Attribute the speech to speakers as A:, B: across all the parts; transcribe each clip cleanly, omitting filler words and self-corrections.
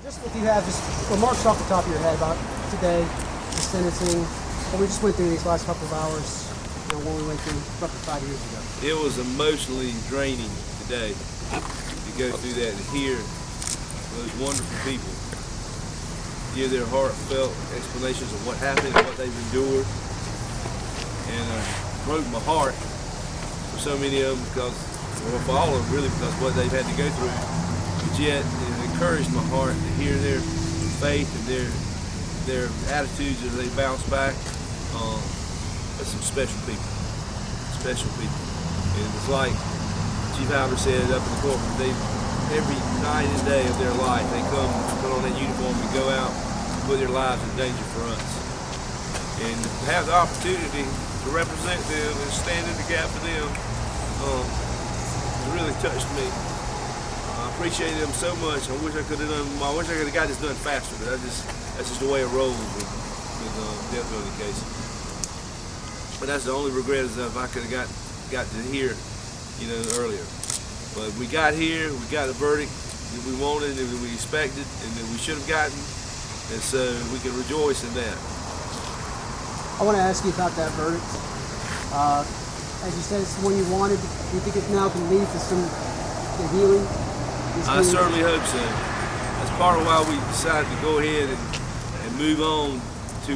A: Just if you have just remarks off the top of your head about today, the sentencing, what we just went through these last couple of hours, when we went through roughly 5 years ago.
B: It was emotionally draining today to go through that and hear those wonderful people give their heartfelt explanations of what happened and what they've endured. And broke my heart for so many of them because, well, for all of them really, because what they've had to go through. But yet it encouraged my heart to hear their faith and their attitudes as they bounce back. That's some special people. And it's like Chief Howard said up in the courtroom, every night and day of their life, they come put on that uniform and go out and put their lives in danger for us. And to have the opportunity to represent them and stand in the gap for them, it really touched me. I appreciate them so much. I wish I could have got this done faster, but that's just the way it rolls with death penalty cases. But that's the only regret is if I could have got to hear, earlier. But we got here, we got a verdict that we wanted and that we expected and that we should have gotten, and so we can rejoice in that.
A: I want to ask you about that verdict. As you said, it's the one you wanted. Do you think it now can lead to some healing?
B: I certainly hope so. That's part of why we decided to go ahead and move on to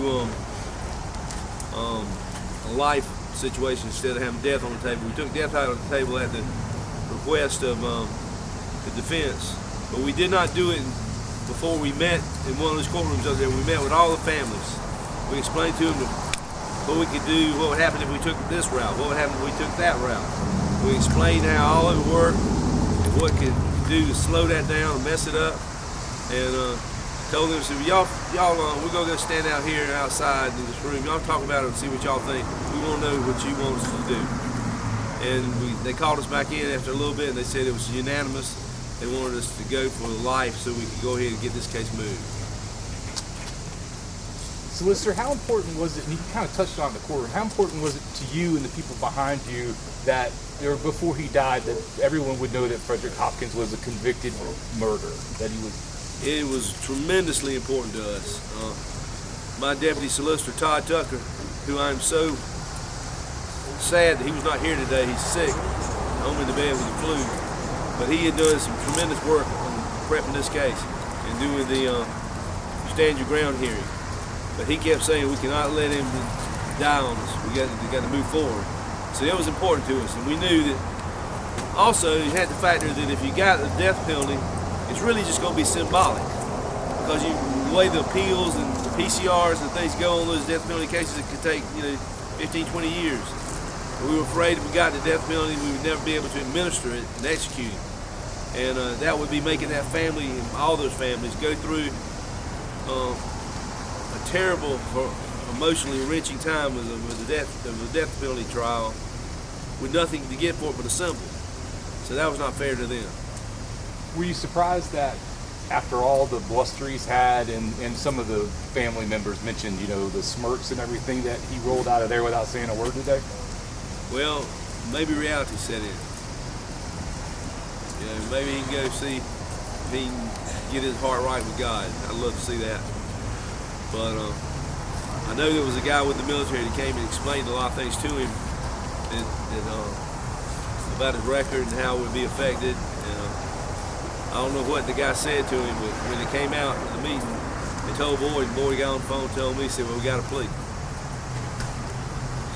B: a life situation instead of having death on the table. We took death out on the table at the request of the defense, but we did not do it before we met in one of those courtrooms out there. We met with all the families. We explained to them what we could do, what would happen if we took this route, what would happen if we took that route. We explained how all it would work and what could do to slow that down and mess it up, and told them, so y'all, we're gonna go stand out here outside in this room. Y'all talk about it and see what y'all think. We want to know what you want us to do. And they called us back in after a little bit, and they said it was unanimous. They wanted us to go for life so we could go ahead and get this case moved.
C: Solicitor, how important was it, and you kind of touched on the courtroom, how important was it to you and the people behind you that before he died, that everyone would know that Fred Hopkins was a convicted murderer, that he was?
B: It was tremendously important to us. My deputy solicitor, Todd Tucker, who I'm so sad that he was not here today. He's sick, home in the bed with the flu. But he had done some tremendous work on prepping this case and doing the stand your ground hearing. But he kept saying we cannot let him die on us. We got to move forward. So it was important to us, and we knew that. Also, you had to factor that if you got the death penalty, it's really just going to be symbolic, because the way the appeals and the PCRs and things go on those death penalty cases, it could take 15, 20 years. We were afraid if we got the death penalty, we would never be able to administer it and execute it. And that would be making that family and all those families go through a terrible, emotionally enriching time with the death penalty trial with nothing to get for it but a symbol. So that was not fair to them.
C: Were you surprised that after all the bluster he's had and some of the family members mentioned, the smirks and everything, that he rolled out of there without saying a word today?
B: Well, maybe reality set in. Maybe he can go see if he can get his heart right with God. I'd love to see that. But I know there was a guy with the military that came and explained a lot of things to him about his record and how it would be affected. I don't know what the guy said to him, but when they came out of the meeting, they told Boyd, and Boyd got on the phone and told me, he said, well, we got a plea.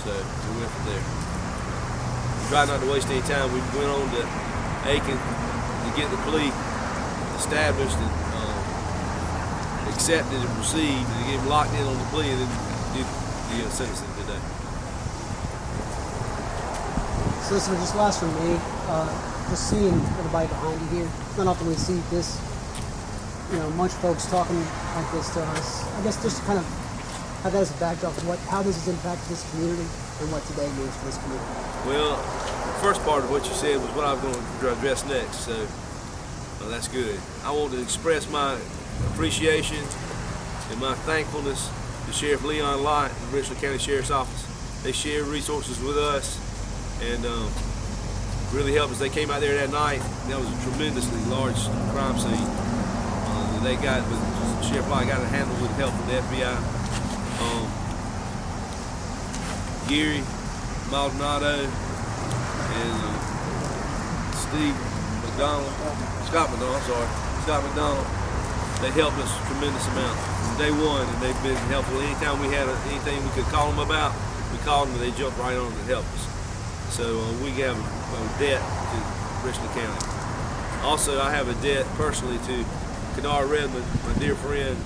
B: So we went from there. We tried not to waste any time. We went on to Aiken to get the plea established and accepted and received, and get him locked in on the plea, and then did the sentencing today.
A: So this is just last from me. Just seeing everybody behind you here. It's not often we see this, much folks talking like this to us. I guess just kind of have that as a backdrop of how this has impacted this community and what today means for this community.
B: Well, the first part of what you said was what I was going to address next, so that's good. I want to express my appreciation and my thankfulness to Sheriff Leon Lott and the Richland County Sheriff's Office. They shared resources with us and really helped us. They came out there that night. That was a tremendously large crime scene. that they got with Sheriff Lott got it handled with help from the FBI. Gary Maldonado and Scott McDonald, they helped us a tremendous amount from day one, and they've been helpful. Anytime we had anything we could call them about, we called them and they jumped right on and helped us. So we have a debt to Richland County. Also, I have a debt personally to Kenard Redmond, my dear friend,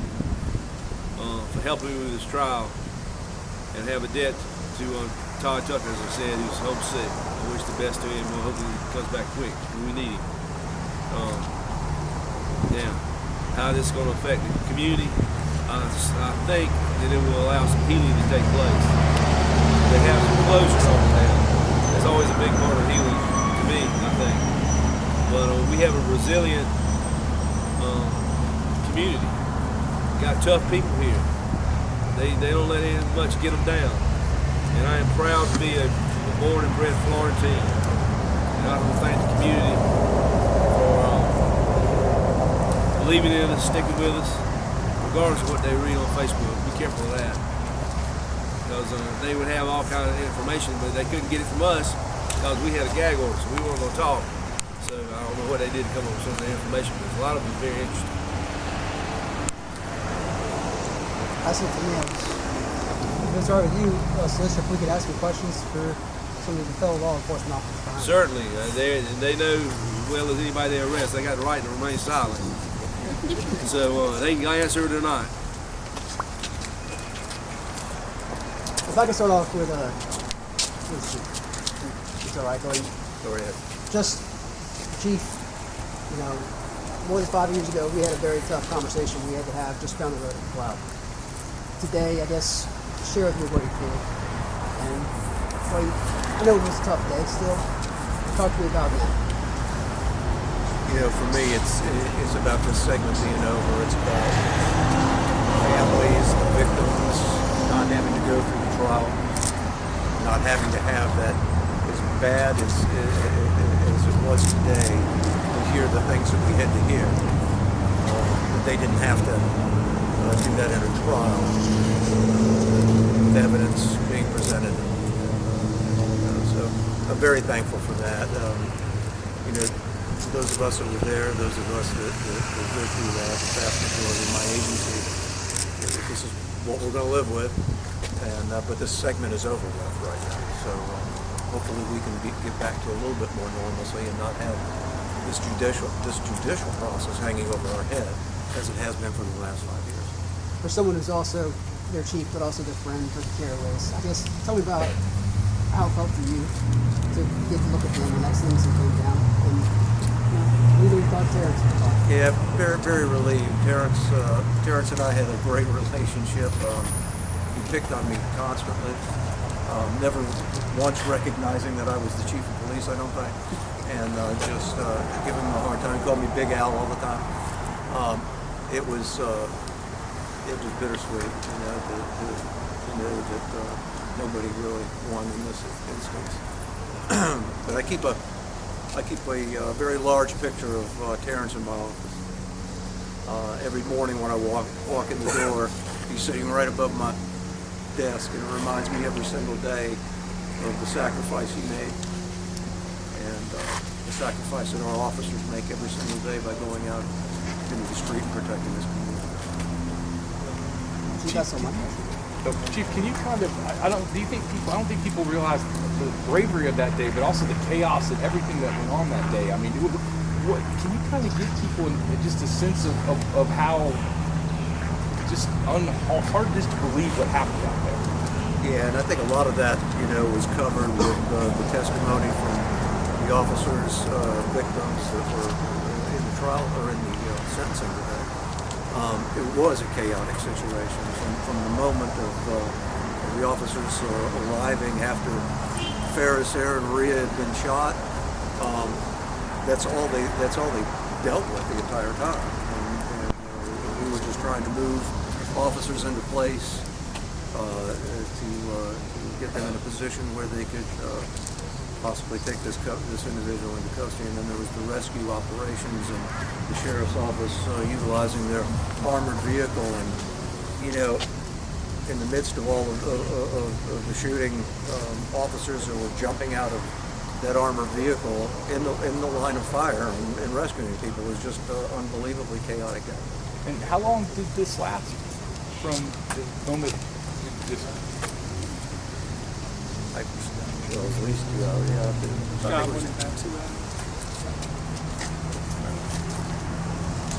B: for helping me with this trial, and have a debt to Todd Tucker, as I said, who's homesick. I wish the best to him. I hope he comes back quick. We need him. Now, how this is going to affect the community, I think that it will allow some healing to take place. They have some closure on it now. That's always a big part of healing to me, I think. But we have a resilient community. Got tough people here. They don't let much get them down. And I am proud to be a born and bred Florentine. And I want to thank the community for believing in us, sticking with us, regardless of what they read on Facebook. Be careful of that. Because they would have all kinds of information, but they couldn't get it from us because we had a gag order, so we weren't going to talk. So I don't know what they did to come up with some of the information, but a lot of it was very interesting.
A: That's it for me. If it's all right with you, Solicitor, if we could ask some questions for some of the fellow law enforcement officers behind.
B: Certainly. They know as well as anybody they arrest, they got the right to remain silent. So they can answer it or not.
A: If I could start off with it's all right, go ahead. Just, Chief, more than 5 years ago, we had a very tough conversation we had to have just down the road at the cloud. Today, I guess, share with me what you feel. And I know it was a tough day still. Talk to me about that.
D: For me, it's about this segment being over. It's about families, the victims, not having to go through the trial, not having to have that as bad as it was today, to hear the things that we had to hear. But they didn't have to do that in a trial, with evidence being presented. So I'm very thankful for that. Those of us that were there, those of us that go through that, the vast majority of my agency, this is what we're going to live with. And but this segment is over with right now. So hopefully we can get back to a little bit more normalcy and not have this judicial process hanging over our head as it has been for the last 5 years.
A: For someone who's also their chief, but also their friend, for the Caraways, I guess, tell me about how it felt for you to get to look at them when that things came down. And we thought Terrence would talk.
D: Yeah, very, very relieved. Terrence and I had a great relationship. He picked on me constantly, never once recognizing that I was the chief of police, I don't think, and just giving him a hard time. He called me Big Al all the time. It was bittersweet, to know that nobody really won in this instance. But I keep a very large picture of Terrence in my office. Every morning when I walk in the door, he's sitting right above my desk, and it reminds me every single day of the sacrifice he made, and the sacrifice that our officers make every single day by going out into the street and protecting this community.
C: Chief, can you I don't think people realize the bravery of that day, but also the chaos and everything that went on that day. I mean, can you kind of give people just a sense of how hard it is to believe what happened out there?
D: Yeah, and I think a lot of that, was covered with the testimony from the officers, victims that were in the trial or in the sentencing today. It was a chaotic situation from the moment of the officers arriving after Ferris, Aaron, Rhea had been shot. That's all they dealt with the entire time. And we were just trying to move officers into place to get them in a position where they could possibly take this individual into custody. And then there was the rescue operations and the sheriff's office utilizing their armored vehicle. And you know, in the midst of all of the shooting, officers who were jumping out of that armored vehicle in the line of fire and rescuing people was just unbelievably chaotic.
C: And how long did this last from the moment this?
D: Well, at least 2 hours. Yeah, I think it was
E: about 2 hours.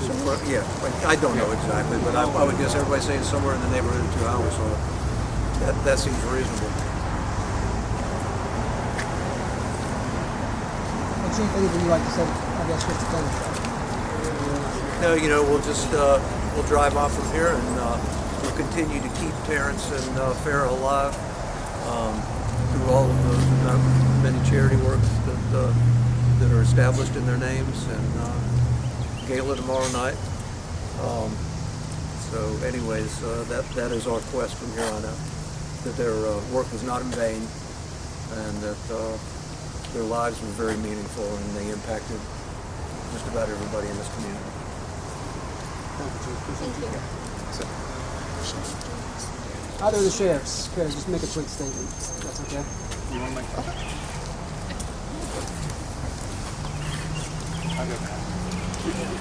D: somewhere, yeah, I don't know exactly, but I would guess everybody's saying somewhere in the neighborhood of 2 hours. So that seems reasonable.
A: Well, Chief, anything you'd like to say, I guess, just to finish up?
D: No, you know, we'll just we'll drive off from here, and we'll continue to keep Terrence and Farrah alive through all of the many charity works that are established in their names, and gala tomorrow night. So, anyways, that is our quest from here on out. That their work was not in vain, and that their lives were very meaningful, and they impacted just about everybody in this community.
A: Either of the sheriffs, could just make a quick statement. That's okay.
E: You want to make that?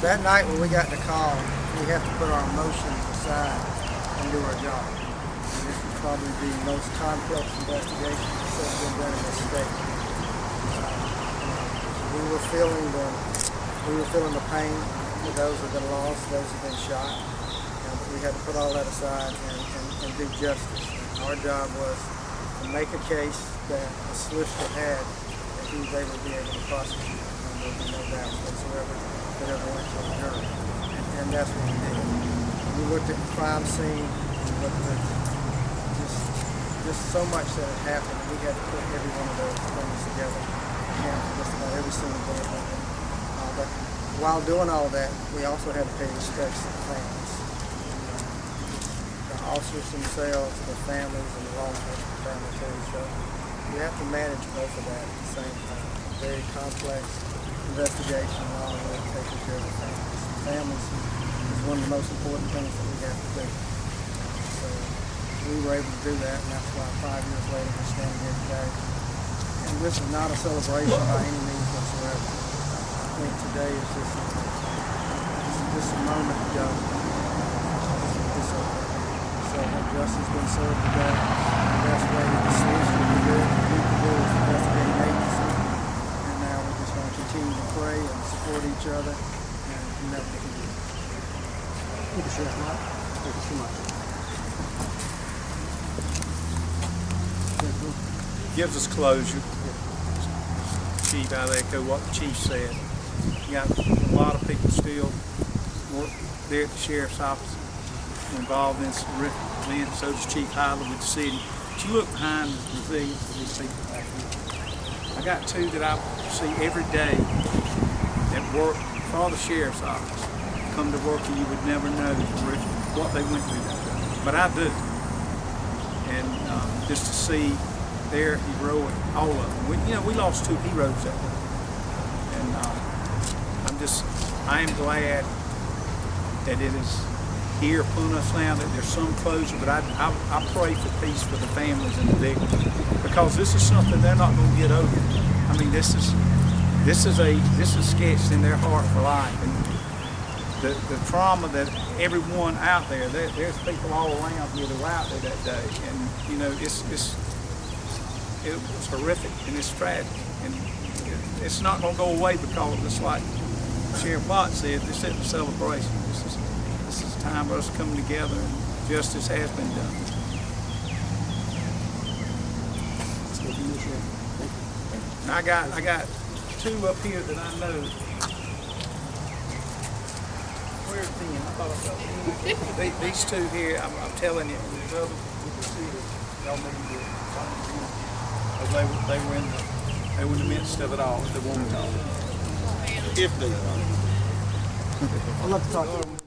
F: That night when we got the call, we have to put our emotions aside and do our job. And this would probably be the most complex investigation that's ever been done in this state. We were feeling the pain for those who have been lost, those who have been shot. But we had to put all that aside and do justice. Our job was to make a case that the solicitor had that he was able to be able to prosecute. And there would be no doubt whatsoever that ever went to a jury. And that's what we did. We looked at the crime scene, we looked at just so much that had happened. We had to put every one of those things together and count just about every single bullet. But while doing all that, we also had to pay respects to the families. The officers themselves, the families, and the law enforcement family too. So we have to manage both of that at the same time. Very complex investigation along with taking care of the families. The families is one of the most important things that we have to do. So we were able to do that, and that's why 5 years later we're standing here today. And this is not a celebration by any means whatsoever. I think today is just a moment to go. So justice has been served today. The best way that the solicitor can do it, we can do is investigating agency. And now we're just going to continue to pray and support each other and do nothing we can do.
A: Thank you, Sheriff Mott. Thank you so much.
E: Gives us closure. Chief, I echo what the chief said. You got a lot of people still work there at the sheriff's office involved in this horrific event. So does Chief Hyler with the city. But you look behind the resilience of these people back here. I got two that I see every day that work for the sheriff's office. Come to work and you would never know what they went through that day. But I do. And just to see their heroic, all of them. We lost two heroes that day. And I am glad that it is here upon us now, that there's some closure, but I pray for peace for the families and the victims, because this is something they're not going to get over. I mean, this is sketched in their heart for life, and the trauma that everyone out there, there's people all around here that were out there that day, and it was horrific and it's tragic, and it's not going to go away, because it's like Sheriff Mott said, this isn't a celebration. This is time for us to come together, and justice has been done. And I got two up here that I know. Where's Ben? I thought I saw Ben. These two here, I'm telling you, there's others you can see that y'all need to find them. They were in the midst of it all, the woman. If they
A: I'd love to talk to you.